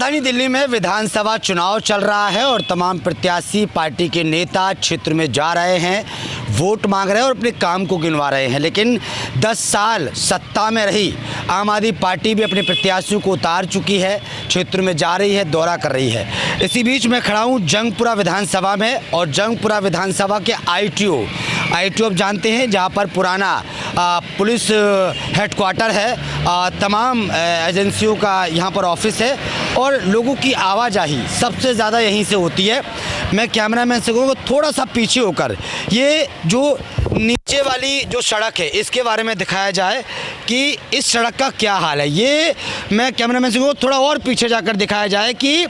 राजधानी दिल्ली में विधानसभा चुनाव चल रहा है और तमाम प्रत्याशी पार्टी के नेता क्षेत्र में जा रहे हैं, वोट मांग रहे हैं और अपने काम को गिनवा रहे हैं। लेकिन 10 साल सत्ता में रही आम आदमी पार्टी भी अपने प्रत्याशियों को उतार चुकी है, क्षेत्र में जा रही है, दौरा कर रही है। इसी बीच मैं खड़ा हूँ जंगपुरा विधानसभा में और जंगपुरा विधानसभा के ITO आप जानते हैं जहाँ पर पुराना पुलिस हेडक्वार्टर है, तमाम एजेंसियों का यहाँ पर ऑफिस है और लोगों की आवाजाही सबसे ज़्यादा यहीं से होती है। मैं कैमरामैन से कहूँगा थोड़ा सा पीछे होकर ये जो नीचे वाली जो सड़क है इसके बारे में दिखाया जाए कि इस सड़क का क्या हाल है। ये मैं कैमरामैन से कहूँगा थोड़ा और पीछे जाकर दिखाया जाए कि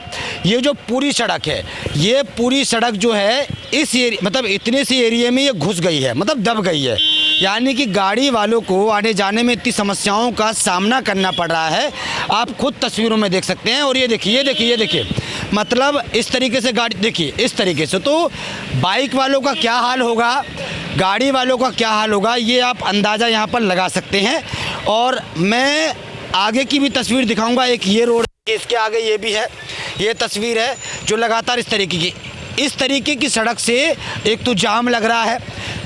ये जो पूरी सड़क है, ये पूरी सड़क जो है इस मतलब इतने से एरिया में ये घुस गई है, मतलब दब गई है। यानी कि गाड़ी वालों को आने जाने में इतनी समस्याओं का सामना करना पड़ रहा है। आप खुद तस्वीरों में देख सकते हैं। और ये देखिए मतलब इस तरीके से गाड़ी देखिए, इस तरीके से तो बाइक वालों का क्या हाल होगा, गाड़ी वालों का क्या हाल होगा, ये आप अंदाज़ा यहाँ पर लगा सकते हैं। और मैं आगे की भी तस्वीर दिखाऊंगा। एक ये रोड, इसके आगे ये भी है, ये तस्वीर है जो लगातार इस तरीके की सड़क से एक तो जाम लग रहा है,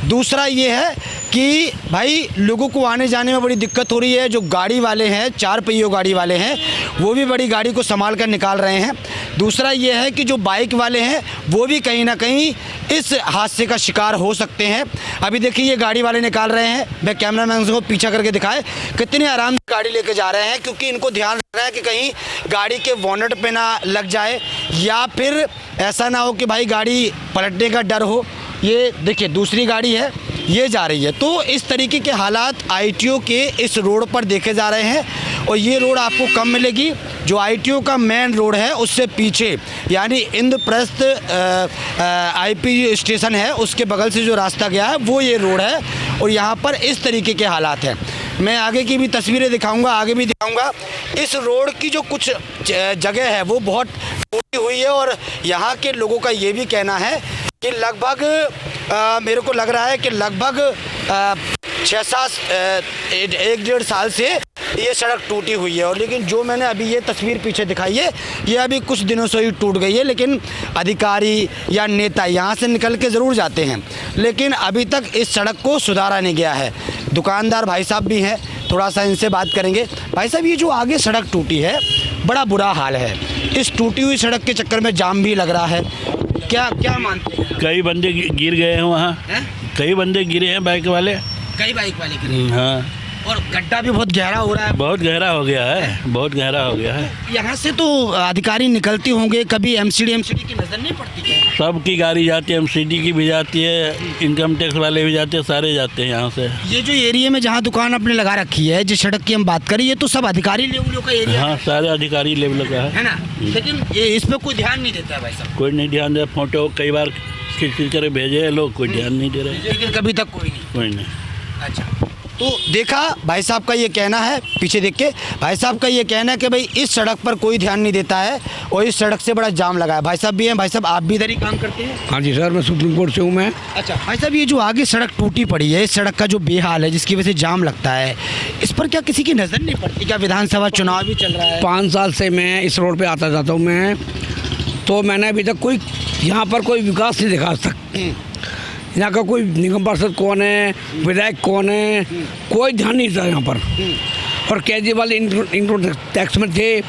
दूसरा ये है कि भाई लोगों को आने जाने में बड़ी दिक्कत हो रही है। जो गाड़ी वाले हैं, 4 पहियों गाड़ी वाले हैं, वो भी बड़ी गाड़ी को संभाल कर निकाल रहे हैं। दूसरा ये है कि जो बाइक वाले हैं वो भी कहीं ना कहीं इस हादसे का शिकार हो सकते हैं। अभी देखिए ये गाड़ी वाले निकाल रहे हैं, मैं कैमरामैन को पीछा करके दिखाए कितने आराम से गाड़ी लेके जा रहे हैं, क्योंकि इनको ध्यान रखना है कि कहीं गाड़ी के बोनट पे ना लग जाए या फिर ऐसा ना हो कि भाई गाड़ी पलटने का डर हो। ये देखिए दूसरी गाड़ी है, ये जा रही है। तो इस तरीके के हालात ITO के इस रोड पर देखे जा रहे हैं। और ये रोड आपको कम मिलेगी, जो ITO का मेन रोड है उससे पीछे यानी इंद्रप्रस्थ IP स्टेशन है, उसके बगल से जो रास्ता गया है वो ये रोड है। और यहाँ पर इस तरीके के हालात हैं। मैं आगे की भी तस्वीरें दिखाऊंगा, आगे भी दिखाऊंगा। इस रोड की जो कुछ जगह है वो बहुत टूटी हुई है और यहाँ के लोगों का ये भी कहना है कि लगभग मेरे को लग रहा है कि लगभग 1-1.5 साल से ये सड़क टूटी हुई है। और लेकिन जो मैंने अभी ये तस्वीर पीछे दिखाई है ये अभी कुछ दिनों से ही टूट गई है। लेकिन अधिकारी या नेता यहाँ से निकल के ज़रूर जाते हैं, लेकिन अभी तक इस सड़क को सुधारा नहीं गया है। दुकानदार भाई साहब भी हैं, थोड़ा सा इनसे बात करेंगे। भाई साहब, ये जो आगे सड़क टूटी है बड़ा बुरा हाल है, इस टूटी हुई सड़क के चक्कर में जाम भी लग रहा है, क्या मानते हैं? कई बंदे गिर गए हैं वहाँ, कई बंदे गिरे हैं, बाइक वाले गिरे हैं। हाँ, और गड्ढा भी बहुत गहरा हो रहा है, बहुत गहरा हो गया है, बहुत गहरा हो गया है। यहाँ से तो अधिकारी निकलते होंगे, कभी MCD की नज़र नहीं पड़ती क्या? सबकी गाड़ी जाती है, MCD की भी जाती है, इनकम टैक्स वाले भी जाते हैं, सारे जाते हैं यहाँ से। ये जो एरिया में जहाँ दुकान आपने लगा रखी है, जिस सड़क की हम बात करें, ये तो सब अधिकारी लेवल का एरिया हाँ, सारे अधिकारी लेवल का है ना। लेकिन ये इस पर कोई ध्यान नहीं देता है भाई साहब। कोई नहीं ध्यान दे। फोटो कई बार खींच कर भेजे हैं लोग, कोई ध्यान नहीं दे रहे, लेकिन कभी तक कोई नहीं। अच्छा, तो देखा भाई साहब का ये कहना है, पीछे देख के भाई साहब का ये कहना है कि भाई इस सड़क पर कोई ध्यान नहीं देता है और इस सड़क से बड़ा जाम लगा है। भाई साहब भी हैं। भाई साहब, आप भी इधर ही काम करते हैं? हाँ जी सर, मैं सुप्रीम कोर्ट से हूँ मैं। अच्छा भाई साहब, ये जो आगे सड़क टूटी पड़ी है, इस सड़क का जो बेहाल है जिसकी वजह से जाम लगता है, इस पर क्या किसी की नज़र नहीं पड़ती? क्या विधानसभा चुनाव भी चल रहा है? 5 साल से मैं इस रोड पर आता जाता हूँ मैं, तो मैंने अभी तक कोई यहाँ पर कोई विकास नहीं देखा आज तक। यहाँ का कोई निगम पार्षद कौन है, विधायक कौन है, कोई ध्यान नहीं था यहाँ पर। और केजरीवाल इनकम टैक्स में थे,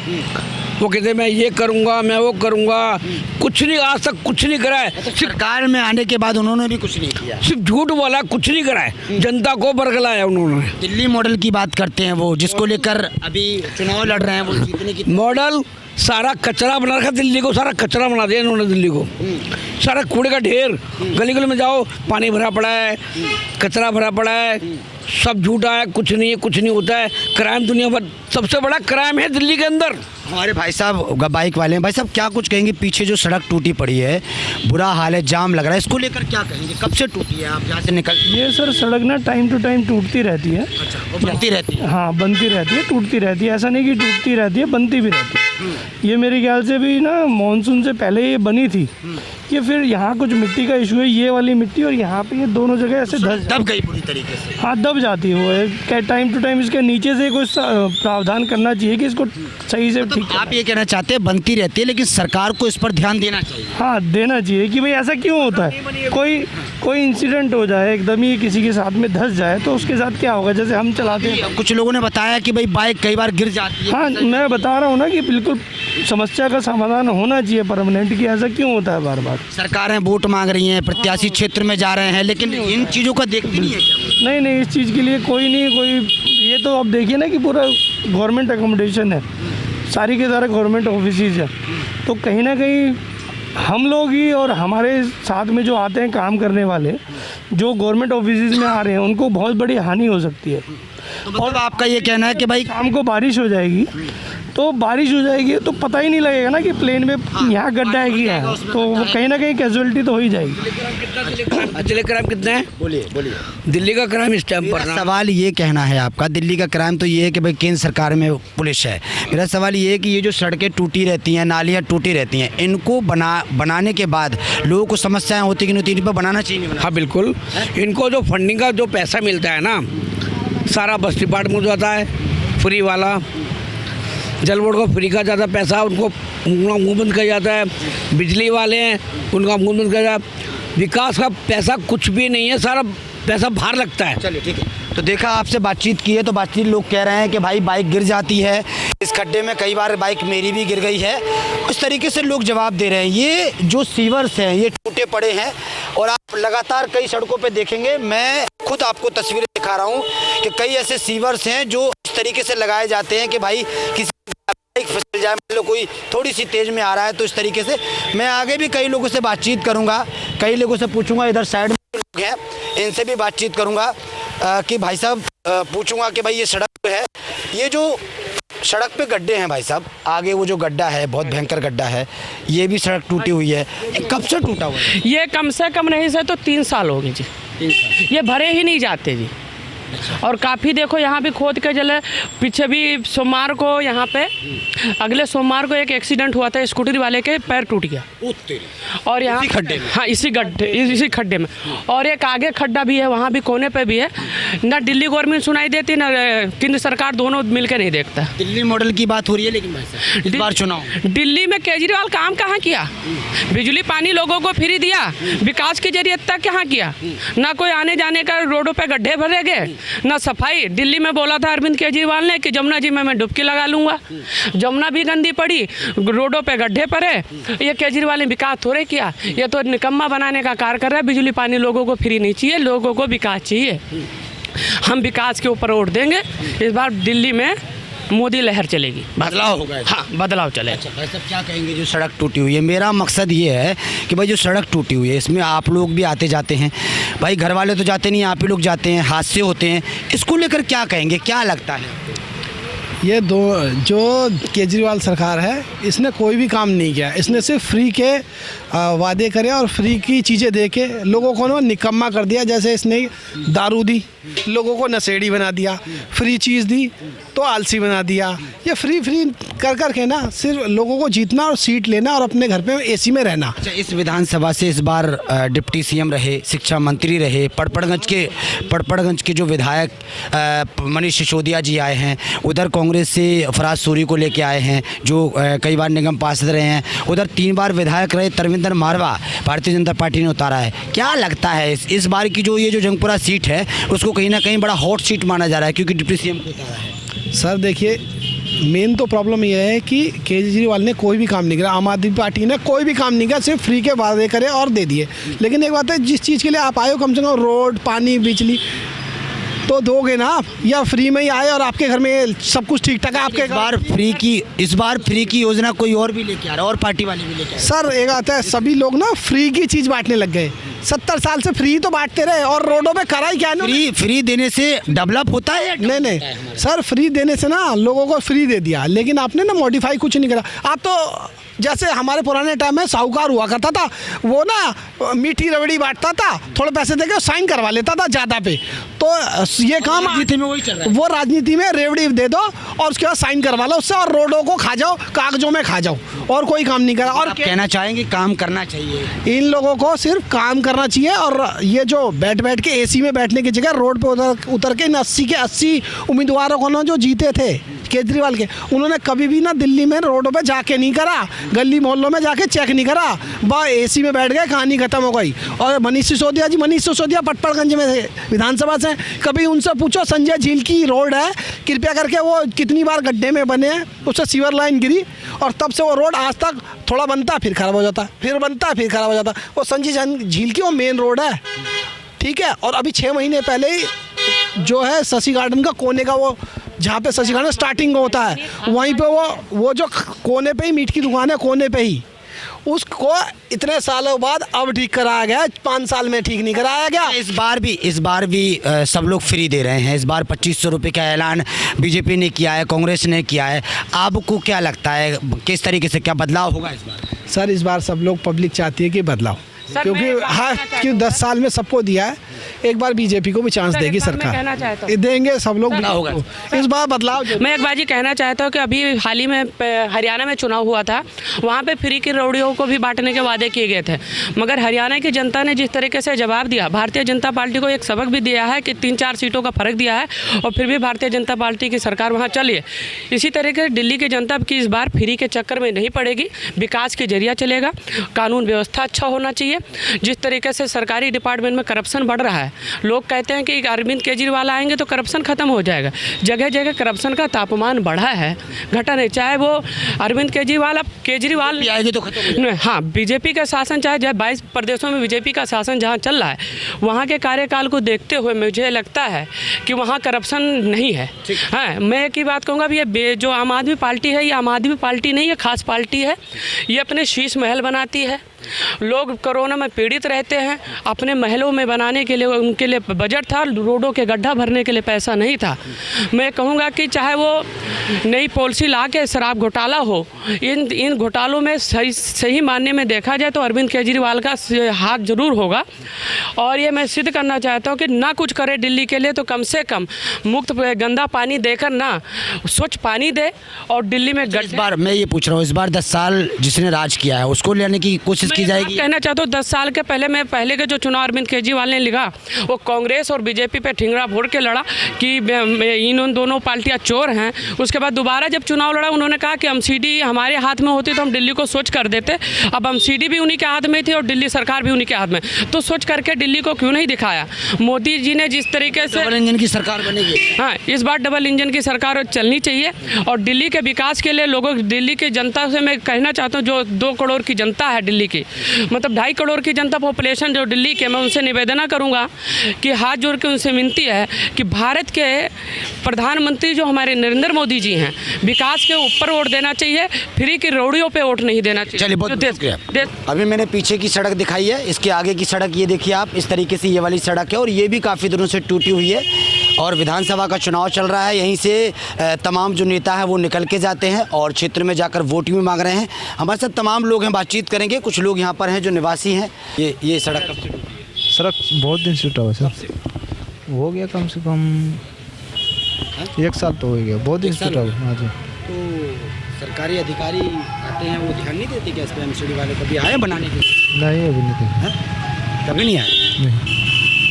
वो कहते मैं ये करूँगा, मैं वो करूँगा, कुछ नहीं, आज तक कुछ नहीं करा है। सरकार में आने के बाद उन्होंने भी कुछ नहीं किया, सिर्फ झूठ बोला, कुछ नहीं करा है, जनता को बरगलाया उन्होंने। दिल्ली मॉडल की बात करते हैं वो, जिसको लेकर अभी चुनाव लड़ रहे हैं, वो जीतने की मॉडल सारा कचरा बना रखा दिल्ली को, सारा कचरा बना दिया इन्होंने दिल्ली को, सारा कूड़े का ढेर। गली गली में जाओ, पानी भरा पड़ा है, कचरा भरा पड़ा है, सब झूठा है, कुछ नहीं है, कुछ नहीं होता है। क्राइम दुनिया भर सबसे बड़ा क्राइम है दिल्ली के अंदर। हमारे भाई साहब बाइक वाले हैं, भाई साहब क्या कुछ कहेंगे? पीछे जो सड़क टूटी पड़ी है, बुरा हाल है, जाम लग रहा है, इसको लेकर क्या कहेंगे? कब से टूटी है, आप यहाँ से निकल? ये सर सड़क ना टाइम टू टाइम टूटती रहती है। अच्छा, वो बनती रहती है? हाँ, बनती रहती है, टूटती रहती है, ऐसा नहीं कि टूटती रहती है, बनती भी रहती है। ये मेरे ख्याल से भी ना मानसून से पहले ये बनी थी। ये फिर यहाँ कुछ मिट्टी का इशू है, ये वाली मिट्टी और यहाँ पे ये दोनों जगह ऐसे दब गई पूरी तरीके से। हाँ, दब जाती है वो। टाइम टू टाइम इसके नीचे से कुछ प्रावधान करना चाहिए कि इसको सही से ठीक ठीक है। आप ये कहना चाहते हैं बनती रहती है, लेकिन सरकार को इस पर ध्यान देना चाहिए। हाँ, देना चाहिए कि भाई ऐसा क्यों होता है, कोई इंसिडेंट हो जाए, एकदम ही किसी के साथ में धंस जाए तो उसके साथ क्या होगा। जैसे हम चलाते हैं, कुछ लोगों ने बताया कि भाई बाइक कई बार गिर जाती है। हाँ मैं बता रहा हूँ ना कि बिल्कुल समस्या का समाधान होना चाहिए परमानेंट, कि ऐसा क्यों होता है बार बार। सरकारें वोट मांग रही हैं, प्रत्याशी क्षेत्र में जा रहे हैं, लेकिन इन चीज़ों का देखती नहीं है क्या? नहीं, इस चीज़ के लिए कोई ये तो आप देखिए ना कि पूरा गवर्नमेंट अकोमोडेशन है, सारी के सारे गवर्नमेंट ऑफिसेज है, तो कहीं ना कहीं हम लोग ही और हमारे साथ में जो आते हैं काम करने वाले, जो गवर्नमेंट ऑफिसेज में आ रहे हैं, उनको बहुत बड़ी हानि हो सकती है। तो मतलब आपका ये कहना है कि भाई शाम को बारिश हो जाएगी तो पता ही नहीं लगेगा ना कि प्लेन में यहाँ गड्ढा है कि यहाँ, तो वो कहीं ना कहीं कैजुअलिटी तो हो ही जाएगी। दिल्ली क्राइम कितना है? बोलिए। दिल्ली का क्राइम इस टाइम पर सवाल ये कहना है आपका, दिल्ली का क्राइम तो ये है कि भाई केंद्र सरकार में पुलिस है। मेरा सवाल ये है कि ये जो सड़कें टूटी रहती हैं, नालियाँ टूटी रहती हैं, इनको बनाने के बाद लोगों को समस्याएं होती कि नहीं, इन पर बनाना चाहिए नहीं? हाँ बिल्कुल, इनको जो फंडिंग का जो पैसा मिलता है ना, सारा बस डिपार्टमेंट जाता है फ्री वाला, जल बोर्ड को फ्री का ज़्यादा पैसा, उनका मुँह बंद किया जाता है। बिजली वाले हैं, उनका मुँह बंद किया जाता है। विकास का पैसा कुछ भी नहीं है, सारा पैसा बाहर लगता है। चलिए ठीक है। तो देखा, आपसे बातचीत की है तो बातचीत लोग कह रहे हैं कि भाई बाइक गिर जाती है, इस खड्डे में कई बार बाइक मेरी भी गिर गई है, उस तरीके से लोग जवाब दे रहे हैं। ये जो सीवर्स हैं ये टूटे पड़े हैं और आप लगातार कई सड़कों पे देखेंगे, मैं खुद आपको तस्वीरें दिखा रहा हूँ कि कई ऐसे सीवर्स हैं जो इस तरीके से लगाए जाते हैं कि भाई किसी बाइक फिसल जाए, मान लो कोई थोड़ी सी तेज़ में आ रहा है तो इस तरीके से। मैं आगे भी कई लोगों से बातचीत करूँगा, कई लोगों से पूछूंगा, इधर साइड में लोग हैं इनसे भी बातचीत करूँगा कि भाई साहब पूछूंगा कि भाई ये सड़क पे है, ये जो सड़क पे गड्ढे हैं भाई साहब, आगे वो जो गड्ढा है बहुत भयंकर गड्ढा है, ये भी सड़क टूटी हुई है, कब से टूटा हुआ है? ये कम से कम नहीं से तो 3 साल हो गए जी, ये भरे ही नहीं जाते जी। और काफ़ी देखो यहाँ भी खोद के जले, पीछे भी सोमवार को यहाँ पे अगले सोमवार को एक एक्सीडेंट हुआ था, स्कूटर वाले के पैर टूट गया और यहाँ खड्डे में। हाँ इसी खड्डे में। और एक आगे खड्डा भी है, वहाँ भी कोने पे भी है ना। दिल्ली गवर्नमेंट सुनाई देती ना केंद्र सरकार, दोनों मिलकर नहीं देखता। दिल्ली मॉडल की बात हो रही है, लेकिन भाई साहब इस बार चुनाव दिल्ली में केजरीवाल काम कहाँ किया? बिजली पानी लोगों को फ्री दिया, विकास के जरिए तक कहाँ किया? ना कोई आने जाने का, रोडों पे गड्ढे भरे गए, ना सफाई। दिल्ली में बोला था अरविंद केजरीवाल ने कि जमुना जी में मैं डुबकी लगा लूँगा, जमुना भी गंदी पड़ी, रोडों पे गड्ढे पड़े। ये केजरीवाल ने विकास थोड़े किया, ये तो निकम्मा बनाने का कार्य कर रहा है। बिजली पानी लोगों को फ्री नहीं चाहिए, लोगों को विकास चाहिए। हम विकास के ऊपर वोट देंगे, इस बार दिल्ली में मोदी लहर चलेगी, बदलाव होगा। हाँ बदलाव चलेगा। अच्छा भाई साहब क्या कहेंगे जो सड़क टूटी हुई है? मेरा मकसद ये है कि भाई जो सड़क टूटी हुई है इसमें आप लोग भी आते जाते हैं, भाई घर वाले तो जाते नहीं, आप ही लोग जाते हैं, हादसे होते हैं, इसको लेकर क्या कहेंगे, क्या लगता है? ये जो केजरीवाल सरकार है, इसने कोई भी काम नहीं किया। इसने सिर्फ फ्री के वादे करे और फ्री की चीज़ें दे के लोगों को ना निकम्मा कर दिया। जैसे इसने दारू दी, लोगों को नशेड़ी बना दिया, फ्री चीज़ दी तो आलसी बना दिया। ये फ्री कर के ना सिर्फ लोगों को जीतना और सीट लेना और अपने घर पे एसी में रहना। अच्छा, इस विधानसभा से इस बार डिप्टी सीएम रहे, शिक्षा मंत्री रहे, पड़पड़गंज के जो विधायक मनीष सिसोदिया जी आए हैं, उधर कांग्रेस से फराज सूरी को लेके आए हैं जो कई बार निगम पार्षद रहे हैं, उधर 3 बार विधायक रहे तरविंदर मारवा, भारतीय जनता पार्टी ने उतारा है। क्या लगता है इस बार की जो ये जो जंगपुरा सीट है उसको कहीं ना कहीं बड़ा हॉट सीट माना जा रहा है क्योंकि डिप्टी सीएम को उतारा है? सर देखिए, मेन तो प्रॉब्लम यह है कि केजरीवाल ने कोई भी काम नहीं किया, आम आदमी पार्टी ने कोई भी काम नहीं किया, सिर्फ फ्री के वादे करे और दे दिए। लेकिन एक बात है, जिस चीज़ के लिए आप आए हो कम से कम रोड, पानी, बिजली तो दोगे ना आप, या फ्री में ही आए और आपके घर में सब कुछ ठीक ठाक है आपके? इस बार फ्री की योजना कोई और भी लेके आ रहा है और पार्टी वाले भी लेके आ रहे हैं। सर एक आता है, सभी लोग ना फ्री की चीज़ बांटने लग गए। 70 साल से फ्री तो बांटते रहे और रोडों पे करा ही क्या है? फ्री देने से डेवलप होता है? नहीं सर, फ्री देने से ना लोगों को फ्री दे दिया, लेकिन आपने ना मॉडिफाई कुछ नहीं करा। आप तो जैसे हमारे पुराने टाइम में साहूकार हुआ करता था, वो ना मीठी रबड़ी बांटता था, थोड़े पैसे देके साइन करवा लेता था ज़्यादा पे। तो ये काम राजनीति में वही चल रहा है। वो राजनीति में रेवड़ी दे दो और उसके बाद साइन करवा लो उससे, और रोडों को खा जाओ, कागजों में खा जाओ, और कोई काम नहीं करा। और कहना चाहेंगे काम करना चाहिए, इन लोगों को सिर्फ काम करना चाहिए। और ये जो बैठ के एसी में बैठने की जगह रोड पे उतर के इन 80 के 80 उम्मीदवारों को ना जो जीते थे केजरीवाल के, उन्होंने कभी भी ना दिल्ली में रोडों पे जाके नहीं करा, गली मोहल्लों में जाके चेक नहीं करा, बस एसी में बैठ गए, कहानी खत्म हो गई। और मनीष सिसोदिया पटपड़गंज में थे, विधानसभा से, कभी उनसे पूछो संजय झील की रोड है, कृपया करके वो कितनी बार गड्ढे में बने हैं, उससे सीवर लाइन गिरी और तब से वो रोड आज तक थोड़ा बनता फिर ख़राब हो जाता, फिर बनता फिर ख़राब हो जाता। वो संजय झील की वो मेन रोड है, ठीक है। और अभी 6 महीने पहले ही जो है शशि गार्डन का कोने का, वो जहाँ पे शशि गार्डन स्टार्टिंग होता है, वहीं पे वो जो कोने पे ही मीट की दुकान है, कोने पे ही, उसको इतने सालों बाद अब ठीक कराया गया, 5 साल में ठीक नहीं कराया गया। इस बार भी सब लोग फ्री दे रहे हैं। इस बार 2500 रुपये का ऐलान बीजेपी ने किया है, कांग्रेस ने किया है। आपको क्या लगता है किस तरीके से क्या बदलाव होगा इस बार? सर इस बार सब लोग पब्लिक चाहती है कि बदलाव, क्योंकि हाँ क्यों 10 साल में सबको दिया है, एक बार बीजेपी को भी चांस देगी सरकार, देंगे सब लोग, होगा इस बार बदलाव। मैं एक बार जी कहना चाहता हूँ कि अभी हाल ही में हरियाणा में चुनाव हुआ था, वहाँ पे फ्री की रोड़ियों को भी बांटने के वादे किए गए थे, मगर हरियाणा की जनता ने जिस तरीके से जवाब दिया, भारतीय जनता पार्टी को एक सबक भी दिया है कि 3-4 सीटों का फर्क दिया है और फिर भी भारतीय जनता पार्टी की सरकार वहाँ चली है। इसी तरीके से दिल्ली की जनता की इस बार फ्री के चक्कर में नहीं पड़ेगी, विकास के जरिया चलेगा, कानून व्यवस्था अच्छा होना चाहिए। जिस तरीके से सरकारी डिपार्टमेंट में करप्शन बढ़ रहा है, लोग कहते हैं कि अरविंद केजरीवाल आएंगे तो करप्शन खत्म हो जाएगा, जगह जगह करप्शन का तापमान बढ़ा है, घटा नहीं। चाहे वो अरविंद केजरीवाल आएगी तो खत्म, हाँ बीजेपी का शासन, चाहे 22 प्रदेशों में बीजेपी का शासन जहाँ चल रहा है, वहाँ के कार्यकाल को देखते हुए मुझे लगता है कि वहाँ करप्शन नहीं है। हाँ, मैं एक ही बात कहूँगा भी, ये जो आम आदमी पार्टी है, ये आम आदमी पार्टी नहीं है, खास पार्टी है। ये अपने शीश महल बनाती है, लोग कोरोना में पीड़ित रहते हैं, अपने महलों में बनाने के लिए उनके लिए बजट था, रोडों के गड्ढा भरने के लिए पैसा नहीं था। मैं कहूँगा कि चाहे वो नई पॉलिसी ला के शराब घोटाला हो, इन घोटालों में सही मानने में देखा जाए तो अरविंद केजरीवाल का हाथ जरूर होगा। और ये मैं सिद्ध करना चाहता हूँ कि ना कुछ करे दिल्ली के लिए तो कम से कम मुफ्त गंदा पानी देकर ना स्वच्छ पानी दे, और दिल्ली में इस बार मैं ये पूछ रहा हूँ, इस बार 10 साल जिसने राज किया है उसको लेने की कोशिश की जाएगी? कहना चाहता हूँ 10 साल के पहले के जो चुनाव अरविंद केजरीवाल ने लिखा, वो कांग्रेस और बीजेपी पे ठिंगरा फोड़ के लड़ा कि इन दोनों पार्टियां चोर हैं। उसके बाद दोबारा जब चुनाव लड़ा, उन्होंने कहा कि एमसीडी हमारे हाथ में होती तो हम दिल्ली को स्वच्छ कर देते। अब एमसीडी भी उन्हीं के हाथ में थी और दिल्ली सरकार भी उन्हीं के हाथ में, तो स्वच्छ करके दिल्ली को क्यों नहीं दिखाया? मोदी जी ने जिस तरीके से डबल इंजन की सरकार बनेगी, हाँ इस बार डबल इंजन की सरकार चलनी चाहिए। और दिल्ली के विकास के लिए लोगों, दिल्ली की जनता से मैं कहना चाहता हूँ, जो 2 करोड़ की जनता है दिल्ली की, मतलब 2.5 करोड़ की जनता पॉपुलेशन जो दिल्ली के, मैं उनसे निवेदन करूंगा कि हाथ जोड़ के उनसे विनती है कि भारत के प्रधानमंत्री जो हमारे नरेंद्र मोदी जी हैं, विकास के ऊपर वोट देना चाहिए, फ्री की रोड़ियों पे वोट नहीं देना चाहिए। चलिए बहुत शुक्रिया। अभी मैंने पीछे की सड़क दिखाई है, इसके आगे की सड़क ये देखिए आप, इस तरीके से ये वाली सड़क है और ये भी काफ़ी दिनों से टूटी हुई है। और विधानसभा का चुनाव चल रहा है, यहीं से तमाम जो नेता हैं वो निकल के जाते हैं और क्षेत्र में जाकर वोट भी मांग रहे हैं। हमारे साथ तमाम लोग हैं, बातचीत करेंगे। कुछ लोग यहाँ पर हैं जो निवासी हैं। ये सड़क कब से टूटी है? सड़क बहुत दिन से टूटा हुआ सर, हो गया कम से कम 1 साल तो हो गया, बहुत दिन से टूटा हुआ। हाँ जी। तो सरकारी अधिकारी आते हैं, वो ध्यान नहीं देते क्या इस पर? एमसीडी वाले कभी आए बनाने के लिए? नहीं अभी नहीं, कभी नहीं आए। नहीं।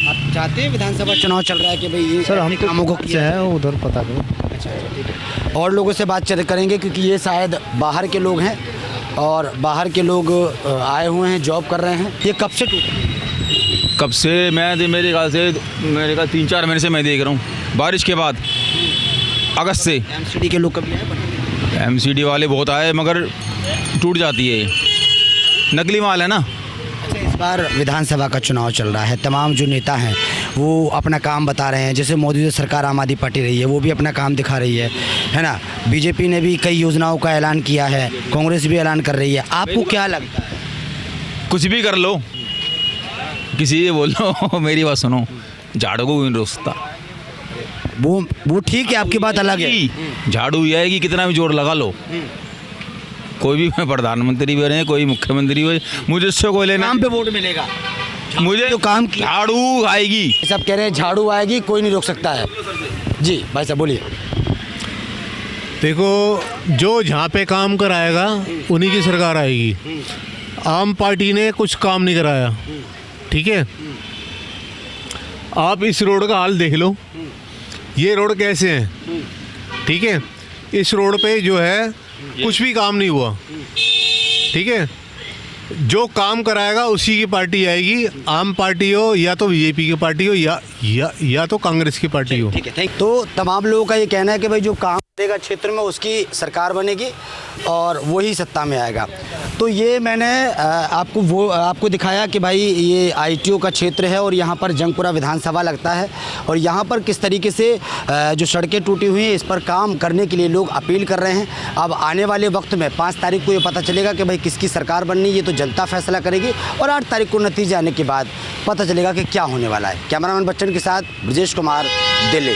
आप चाहते हैं विधानसभा चुनाव चल रहा है कि भाई ये सर हम कामों को किया है उधर पता करो। अच्छा ठीक है। और लोगों से बातचीत करेंगे क्योंकि ये शायद बाहर के लोग हैं और बाहर के लोग आए हुए हैं, जॉब कर रहे हैं। ये कब से टूटा? कब से? मेरे ख्याल 3-4 महीने से मैं देख रहा हूँ, बारिश के बाद अगस्त से। एमसीडी के लोग कभी आए? एमसीडी वाले बहुत आए मगर टूट जाती है, नकली माल है ना। अच्छा, इस बार विधानसभा का चुनाव चल रहा है, तमाम जो नेता हैं वो अपना काम बता रहे हैं। जैसे मोदी जो सरकार आम आदमी पार्टी रही है वो भी अपना काम दिखा रही है ना। बीजेपी ने भी कई योजनाओं का ऐलान किया है, कांग्रेस भी ऐलान कर रही है। आपको क्या लगता है? कुछ भी कर लो, किसी ये बोल लो मेरी बात सुनो, झाड़ू को भी नहीं रोकता। वो ठीक है, आपकी बात अलग है। झाड़ू ये है कि कितना भी जोर लगा लो, कोई भी प्रधानमंत्री भी रहे, कोई मुख्यमंत्री हो, मुझे इससे कोई लेना। काम पे वोट मिलेगा, मुझे जो काम किया। झाड़ू आएगी, सब कह रहे हैं झाड़ू आएगी, कोई नहीं रोक सकता है। जी भाई साहब बोलिए। देखो, जो जहाँ पे काम कराएगा उन्हीं की सरकार आएगी। आम पार्टी ने कुछ काम नहीं कराया, ठीक है। आप इस रोड का हाल देख लो, ये रोड कैसे है, ठीक है। इस रोड पे जो है कुछ भी काम नहीं हुआ, ठीक है। जो काम कराएगा उसी की पार्टी आएगी, आम पार्टी हो या तो बीजेपी की पार्टी हो या तो कांग्रेस की पार्टी हो। ठीक है, थैंक। तो तमाम लोगों का ये कहना है कि भाई जो काम करेगा क्षेत्र में उसकी सरकार बनेगी और वही सत्ता में आएगा। तो ये मैंने आपको दिखाया कि भाई ये आईटीओ का क्षेत्र है और यहाँ पर जंगपुरा विधानसभा लगता है और यहाँ पर किस तरीके से जो सड़कें टूटी हुई हैं इस पर काम करने के लिए लोग अपील कर रहे हैं। अब आने वाले वक्त में 5 तारीख को ये पता चलेगा कि भाई किसकी सरकार बननी, ये तो जनता फैसला करेगी और 8 तारीख को नतीजे आने के बाद पता चलेगा कि क्या होने वाला है। कैमरामैन बच्चन के साथ ब्रजेश कुमार, दिल्ली।